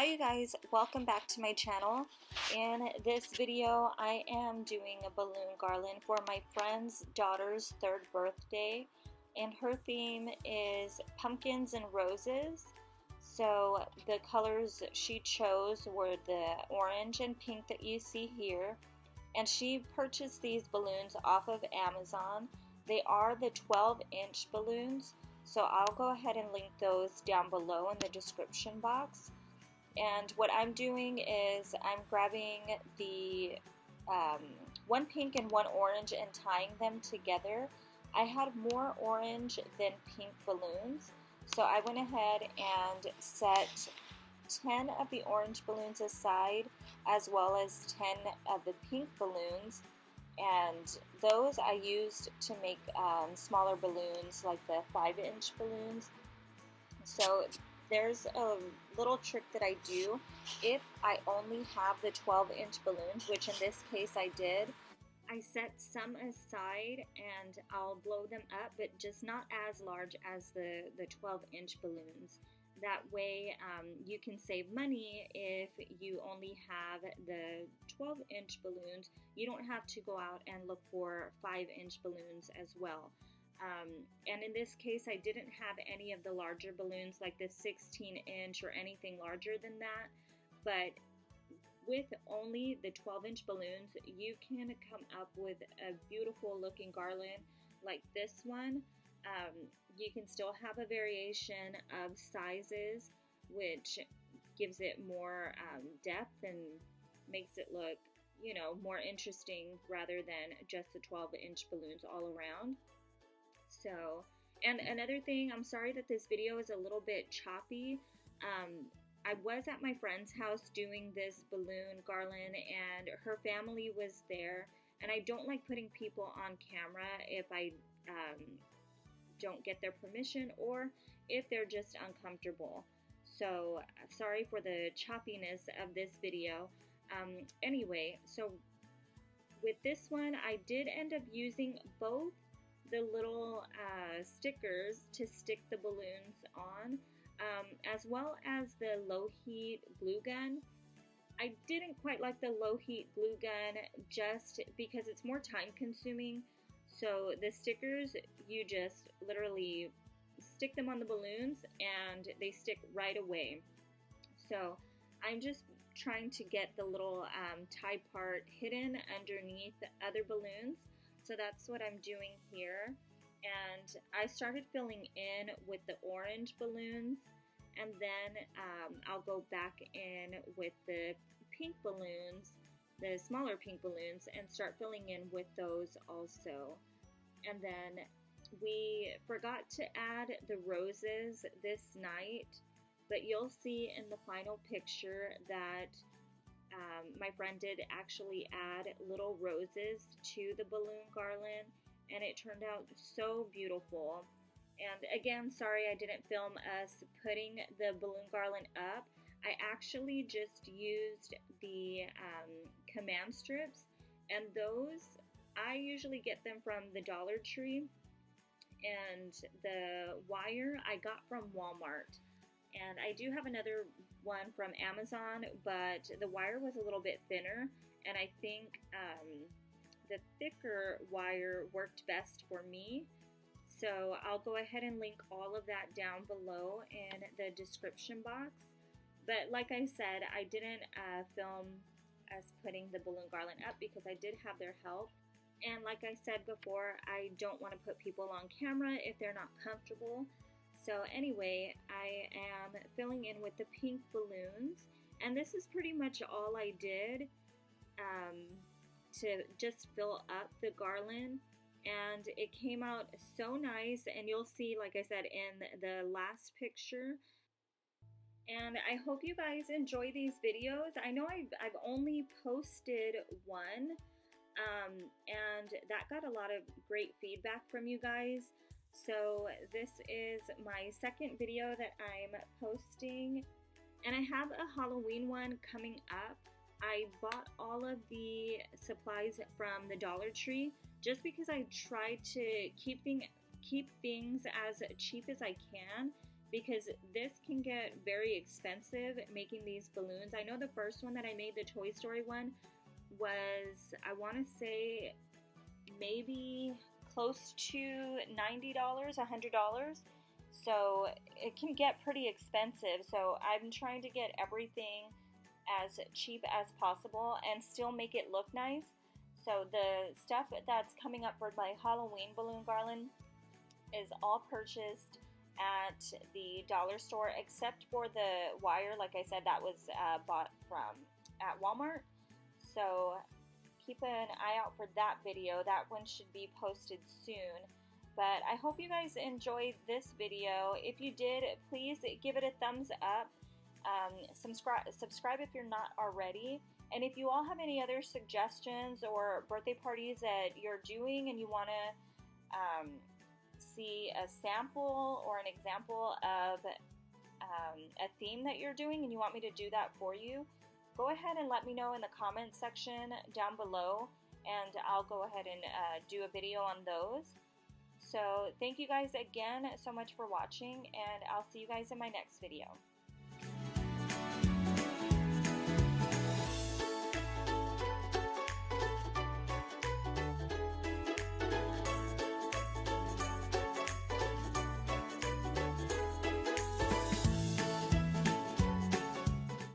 Hi you guys, welcome back to my channel. In this video I am doing a balloon garland for my friend's daughter's 3rd birthday, and her theme is pumpkins and roses. So the colors she chose were the orange and pink that you see here, and she purchased these balloons off of Amazon. They are the 12-inch balloons, so I'll go ahead and link those down below in the description box. And what I'm doing is I'm grabbing the one pink and one orange and tying them together. I had more orange than pink balloons, so I went ahead and set 10 of the orange balloons aside, as well as 10 of the pink balloons, and those I used to make smaller balloons like the 5-inch balloons. So there's a little trick that I do. If I only have the 12-inch balloons, which in this case I did, I set some aside and I'll blow them up, but just not as large as the 12-inch balloons. That way you can save money if you only have the 12-inch balloons. You don't have to go out and look for 5-inch balloons as well. And in this case, I didn't have any of the larger balloons like the 16-inch or anything larger than that. But with only the 12-inch balloons, you can come up with a beautiful looking garland like this one. You can still have a variation of sizes, which gives it more depth and makes it look, you know, more interesting rather than just the 12-inch balloons all around. So, and another thing, I'm sorry that this video is a little bit choppy. I was at my friend's house doing this balloon garland and her family was there, and I don't like putting people on camera if I don't get their permission or if they're just uncomfortable. So sorry for the choppiness of this video. Anyway, so with this one I did end up using both the little stickers to stick the balloons on, as well as the low heat glue gun. I didn't quite like the low heat glue gun just because it's more time consuming. So the stickers, you just literally stick them on the balloons and they stick right away. So I'm just trying to get the little tie part hidden underneath the other balloons. So that's what I'm doing here. And I started filling in with the orange balloons, and then I'll go back in with the pink balloons, the smaller pink balloons, and start filling in with those also. And then we forgot to add the roses this night, but you'll see in the final picture that my friend did actually add little roses to the balloon garland, and it turned out so beautiful. And again, sorry I didn't film us putting the balloon garland up. I actually just used the command strips, and those I usually get them from the Dollar Tree, and the wire I got from Walmart. And I do have another one from Amazon, but the wire was a little bit thinner, and I think the thicker wire worked best for me. So I'll go ahead and link all of that down below in the description box. But like I said, I didn't film us putting the balloon garland up because I did have their help. And like I said before, I don't want to put people on camera if they're not comfortable. So anyway, I am filling in with the pink balloons, and this is pretty much all I did to just fill up the garland, and it came out so nice, and you'll see, like I said, in the last picture. And I hope you guys enjoy these videos. I know I've only posted one, and that got a lot of great feedback from you guys. So this is my 2nd video that I'm posting, and I have a Halloween one coming up. I bought all of the supplies from the Dollar Tree just because I try to keep things as cheap as I can, because this can get very expensive making these balloons. I know the first one that I made, the Toy Story one, was, I want to say, maybe close to $90, $100. So it can get pretty expensive. So I'm trying to get everything as cheap as possible and still make it look nice. So the stuff that's coming up for my Halloween balloon garland is all purchased at the dollar store, except for the wire. Like I said, that was bought from at Walmart. So keep an eye out for that video. That one should be posted soon. But I hope you guys enjoyed this video. If you did, please give it a thumbs up. Subscribe if you're not already. And if you all have any other suggestions or birthday parties that you're doing and you want to see a sample or an example of a theme that you're doing and you want me to do that for you, go ahead and let me know in the comment section down below, and I'll go ahead and do a video on those. So thank you guys again so much for watching, and I'll see you guys in my next video.